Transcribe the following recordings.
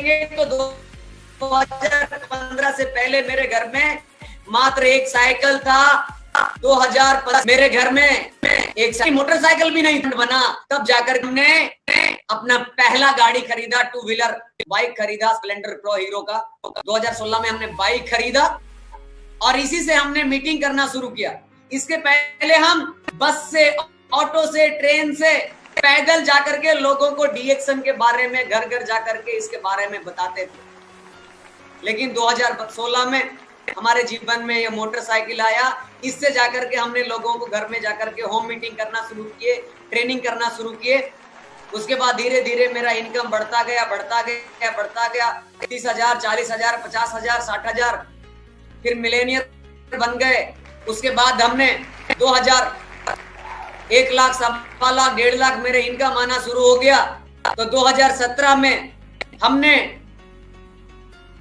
देखेंगे तो 2015 से पहले मेरे घर में मात्र एक साइकिल था। 2015 मेरे घर में एक मोटरसाइकिल भी नहीं बना। तब जाकर हमने अपना पहला गाड़ी खरीदा, 2 व्हीलर बाइक खरीदा, स्प्लेंडर प्रो हीरो का। 2016 में हमने बाइक खरीदा और इसी से हमने मीटिंग करना शुरू किया। इसके पहले हम बस से, ऑटो से, ट्रेन से, पैदल जाकर के लोगों को डीएक्शन के बारे में घर घर जाकर के इसके बारे में बताते थे। लेकिन 2016 में हमारे जीवन में ये मोटरसाइकिल आया। इससे जाकर के हमने लोगों को घर में जाकर के होम मीटिंग करना शुरू किए, ट्रेनिंग करना शुरू किए। उसके बाद धीरे धीरे मेरा इनकम बढ़ता गया 30,000, 40,000, 50,000, 60,000, फिर मिलेनियर बन गए। उसके बाद हमने 2,000, 1 लाख, 1.25 लाख, 1.5 लाख मेरे इनकम आना शुरू हो गया। तो 2017 में हमने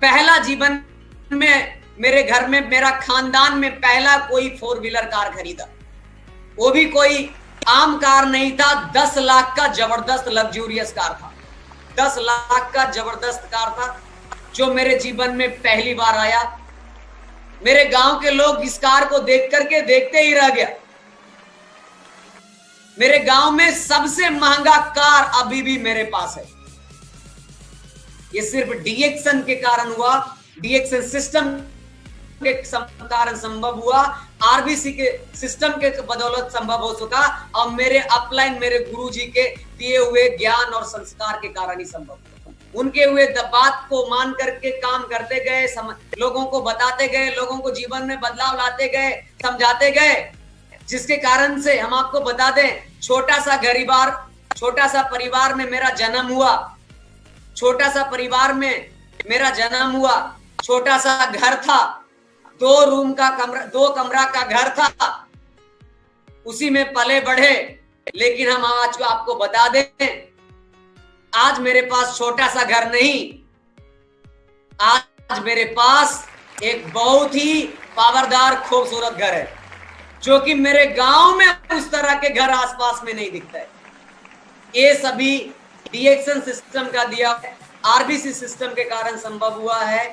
पहला जीवन में मेरे घर में, मेरा खानदान में पहला कोई 4 व्हीलर कार खरीदा। वो भी कोई आम कार नहीं था, 10 लाख का जबरदस्त लग्जूरियस कार था। 10 लाख का जबरदस्त कार था जो मेरे जीवन में पहली बार आया। मेरे गांव के लोग इस कार को देख करके देखते ही रह गया। मेरे गांव में सबसे महंगा कार अभी भी मेरे पास है। ये सिर्फ डीएक्शन के कारण हुआ, डीएक्शन सिस्टम के कारण संभव हुआ, आरबीसी के सिस्टम के बदौलत संभव हो सका और मेरे अपलाइन, मेरे गुरुजी के दिए हुए ज्ञान और संस्कार के कारण ही संभव हुआ। उनके हुए बात को मान करके काम करते गए, लोगों को बताते गए, लोगों को जीवन में बदलाव लाते गए, समझाते गए, जिसके कारण से हम आपको बता दें, छोटा सा परिवार में मेरा जन्म हुआ। छोटा सा परिवार में मेरा जन्म हुआ, छोटा सा घर था, 2 कमरा का घर था, उसी में पले बढ़े। लेकिन हम आज को आपको बता दें, आज मेरे पास छोटा सा घर नहीं, आज मेरे पास एक बहुत ही पावरदार खूबसूरत घर है, जो कि मेरे गांव में उस तरह के घर आसपास में नहीं दिखता है। ये सभी डीएक्शन सिस्टम का दिया, आरबीसी सिस्टम के कारण संभव हुआ है।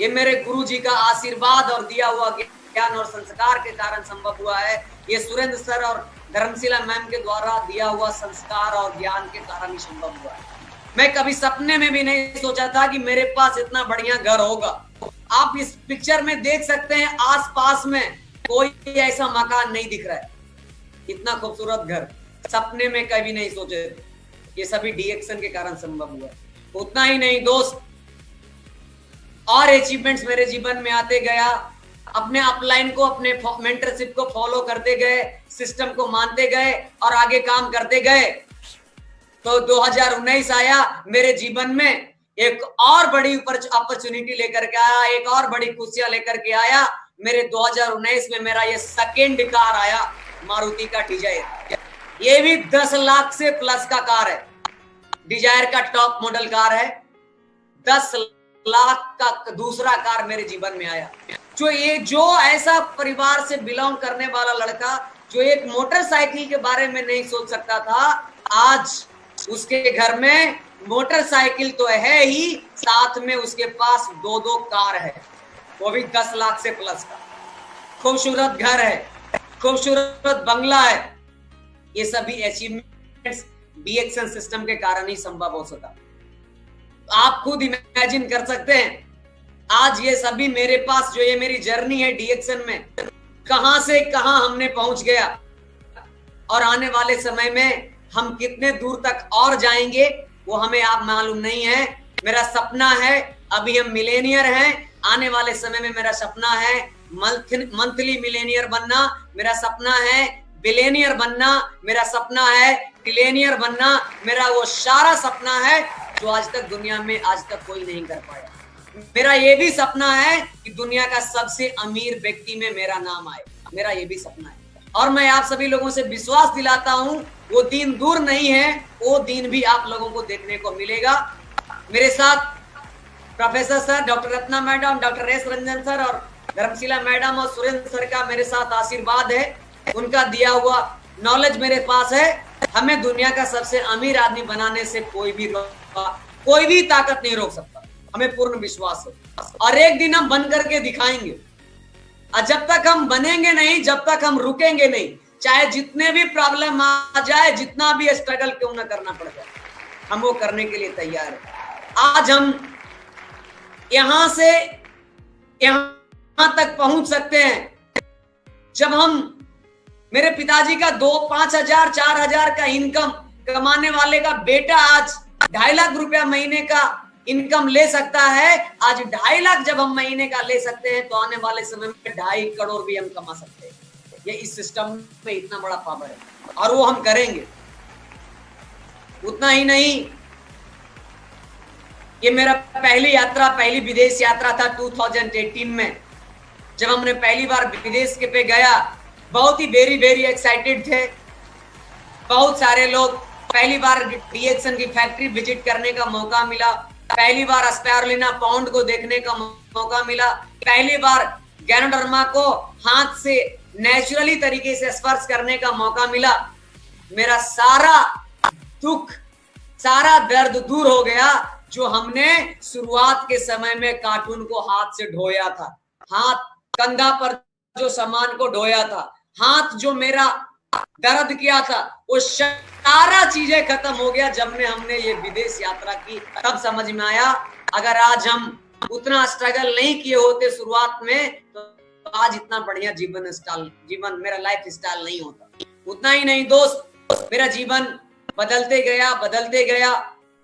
ये मेरे गुरुजी का आशीर्वाद और दिया हुआ ज्ञान और संस्कार के कारण संभव हुआ है। ये सुरेंद्र सर और धर्मशिला मैम के द्वारा दिया हुआ संस्कार और ज्ञान के कारण ही संभव हुआ है। मैं कभी सपने में भी नहीं सोचा था कि मेरे पास इतना बढ़िया घर होगा। आप इस पिक्चर में देख सकते हैं, आसपास में कोई ऐसा मकान नहीं दिख रहा है। इतना खूबसूरत घर सपने में कभी नहीं सोचे थे। ये सभी डीएक्शन के कारण संभव हुआ। उतना ही नहीं दोस्त, और अचीवमेंट्स मेरे जीवन में आते गया। अपने अपलाइन को, अपने मेंटरशिप को फॉलो करते गए, सिस्टम को मानते गए और आगे काम करते गए। तो 2019 आया, मेरे जीवन में एक और बड़ी अपॉर्चुनिटी लेकर के आया, एक और बड़ी खुशियां लेकर के आया। मेरे 2019 में मेरा ये सेकेंड कार आया, मारुति का डिजायर। ये भी 10 लाख से प्लस का कार है। डिजायर का टॉप मॉडल कार है। 10 लाख का दूसरा कार मेरे जीवन में आया। जो ऐसा परिवार से बिलोंग करने वाला लड़का, जो एक मोटरसाइकिल के बारे में नहीं सोच सकता था, आज उसके घर में मोटरसाइकिल तो है ही, साथ में उसके पास 2 कार है, वो भी 10 लाख से प्लस का। खूबसूरत घर है, खूबसूरत बंगला है। ये सभी अचीवमेंट्स डीएक्शन सिस्टम के कारण ही संभव हो सका। आप खुद इमेजिन कर सकते हैं, आज ये सभी मेरे पास, जो ये मेरी जर्नी है डीएक्शन में, कहां से कहां हमने पहुंच गया और आने वाले समय में हम कितने दूर तक और जाएंगे वो हमें आप मालूम नहीं है। मेरा सपना है, अभी हम मिलेनियर हैं, आने वाले समय में मेरा सपना है मंथली मिलेनियर बनना, मेरा सपना है बिलेनियर बनना, मेरा सपना है ट्रिलियनियर बनना। मेरा वो सारा सपना है जो आज तक दुनिया में आज तक कोई नहीं कर पाया। मेरा ये भी सपना है कि दुनिया का सबसे अमीर व्यक्ति में मेरा नाम आए, मेरा ये भी सपना है। और मैं आप सभी लोगों से विश्वास दिलाता हूं, वो दिन दूर नहीं है, वो दिन भी आप लोगों को देखने को मिलेगा। मेरे साथ professor sir, doctor Ratna madam, doctor S Ranjan sir और धर्मशिला मैडम और सुरेंद्र सर का मेरे साथ आशीर्वाद है। उनका दिया हुआ नॉलेज मेरे पास है। हमें दुनिया का सबसे अमीर आदमी बनाने से कोई भी रोका कोई भी ताकत नहीं रोक सकता, हमें पूर्ण विश्वास है। और एक दिन हम बन करके दिखाएंगे। और जब तक हम बनेंगे नहीं, जब तक हम रुकेंगे नहीं, चाहे जितने भी प्रॉब्लम आ जाए, जितना भी स्ट्रगल क्यों ना करना पड़ जाए, हम वो करने के लिए तैयार है। आज हम यहां से यहां तक पहुंच सकते हैं जब हम, मेरे पिताजी का 2-5 हजार 4 हजार का इनकम कमाने वाले का बेटा आज 2.5 लाख रुपया महीने का इनकम ले सकता है। आज 2.5 लाख जब हम महीने का ले सकते हैं, तो आने वाले समय में 2.5 करोड़ भी हम कमा सकते हैं। ये इस सिस्टम में इतना बड़ा पावर है, और वो हम करेंगे। उतना ही नहीं, ये मेरा पहली विदेश यात्रा था 2018 में, जब हमने पहली बार विदेश के पे गया। बहुत ही वेरी एक्साइटेड थे। बहुत सारे लोग, पहली बार डीएक्सन की फैक्ट्री विजिट करने का मौका मिला, पहली बार स्पाइरुलिना पॉन्ड को देखने का मौका मिला, पहली बार गैनोडर्मा को हाथ से नेचुरली तरीके से स्पर्श करने का मौका मिला। मेरा सारा दुख, सारा दर्द दूर हो गया, जो हमने शुरुआत के समय में कार्टून को हाथ से ढोया था, हाथ कंधा पर जो सामान को ढोया था, हाथ जो मेरा दर्द किया था, वो सारा चीजें खत्म हो गया जब हमने ये विदेश यात्रा की। तब समझ में आया, अगर आज हम उतना स्ट्रगल नहीं किए होते शुरुआत में, तो आज इतना बढ़िया जीवन मेरा लाइफ स्टाइल नहीं होता। उतना ही नहीं दोस्त, मेरा जीवन बदलते गया।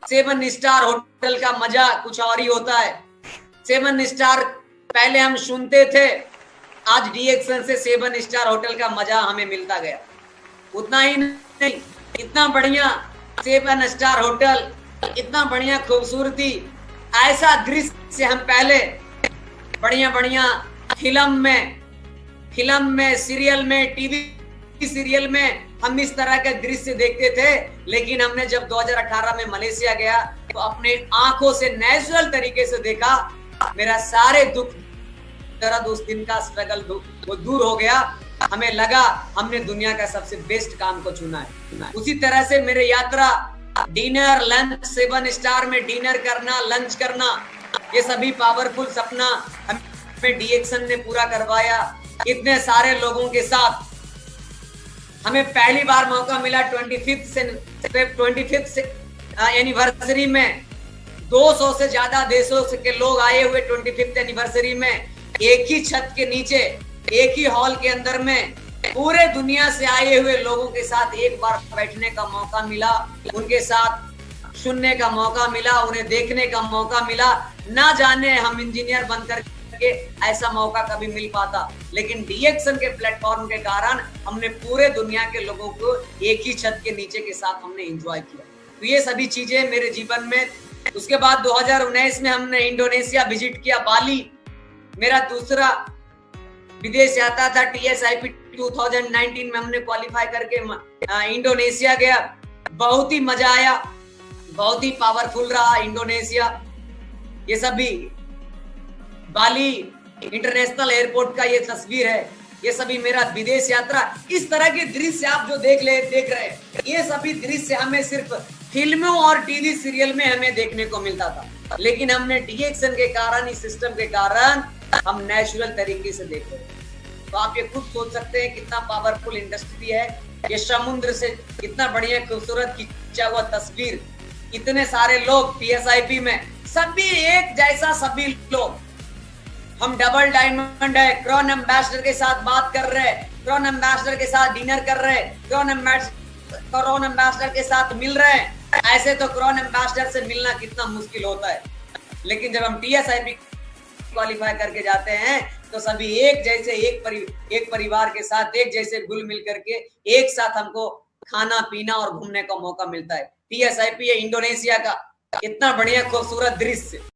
7 स्टार होटल का मजा कुछ और ही होता है। 7 स्टार पहले हम सुनते थे, आज डीएक्सन से 7 स्टार होटल का मजा हमें मिलता गया। उतना ही नहीं, इतना बढ़िया 7 स्टार होटल, इतना बढ़िया खूबसूरती, ऐसा दृश्य हम पहले बढ़िया फिल्म में, सीरियल में, टीवी सीरियल में हम इस तरह के दृश्य देखते थे। लेकिन हमने जब 2018 में मलेशिया गया, तो अपने आंखों से नेचुरल तरीके से देखा। मेरा सारे दुख दर्द, उस दिन का स्ट्रगल वो दूर हो गया। हमें लगा हमने दुनिया का सबसे बेस्ट काम को चुना है। उसी तरह से मेरे यात्रा, डिनर, लंच, 7 स्टार में डिनर करना, लंच करना, ये सभी पावरफुल सपना हमें डीएक्सन ने पूरा करवाया। इतने सारे लोगों के साथ हमें पहली बार मौका मिला 25th एनिवर्सरी में। 200 से ज्यादा देशों के लोग आए हुए 25th एनिवर्सरी में, एक ही छत के नीचे, एक ही हॉल के अंदर में, पूरे दुनिया से आए हुए लोगों के साथ एक बार बैठने का मौका मिला, उनके साथ सुनने का मौका मिला, उन्हें देखने का मौका मिला। ना जाने हम इंजीनियर बनकर के ऐसा मौका कभी मिल पाता, लेकिन डीएक्सन के प्लेटफॉर्म के कारण हमने पूरे दुनिया के लोगों को एक ही छत के नीचे के साथ हमने एंजॉय किया। तो ये सभी चीजें मेरे जीवन में। उसके बाद 2019 में हमने इंडोनेशिया विजिट किया, बाली। मेरा दूसरा विदेश यात्रा था TSIP 2019 में, हमने क्वालिफाई करके इंडोनेशिया गया। बहुत ही मजा आया, बहुत ही पावरफुल रहा इंडोनेशिया। ये सभी बाली इंटरनेशनल एयरपोर्ट का ये तस्वीर है, ये सभी मेरा विदेश यात्रा। इस तरह के दृश्य आप जो देख रहे हैं, ये सभी दृश्य हमें सिर्फ फिल्मों और टीवी सीरियल में हमें देखने को मिलता था, लेकिन हमने डीएक्सन के कारण, इस सिस्टम के कारण हम नेचुरल तरीके से देख रहे हैं। तो आप ये खुद सोच सकते हैं कितना पावरफुल इंडस्ट्री है। ये समुद्र से इतना बढ़िया खूबसूरत खींचा हुआ तस्वीर, इतने सारे लोग TSIP में, सभी एक जैसा, सभी लोग। हम डबल डायमंड है, क्राउन एम्बेसडर के साथ बात कर रहे हैं, क्राउन एम्बेसडर के साथ डिनर कर रहे हैं, क्राउन एम्बेसडर के साथ मिल रहे हैं। ऐसे तो क्राउन एम्बेसडर से मिलना कितना मुश्किल होता है, लेकिन जब हम TSIP क्वालिफाई करके जाते हैं, तो सभी एक जैसे, एक परिवार के साथ एक जैसे घुल मिल करके एक साथ हमको खाना पीना और घूमने का मौका मिलता है। TSIP है इंडोनेशिया का, इतना बढ़िया खूबसूरत दृश्य।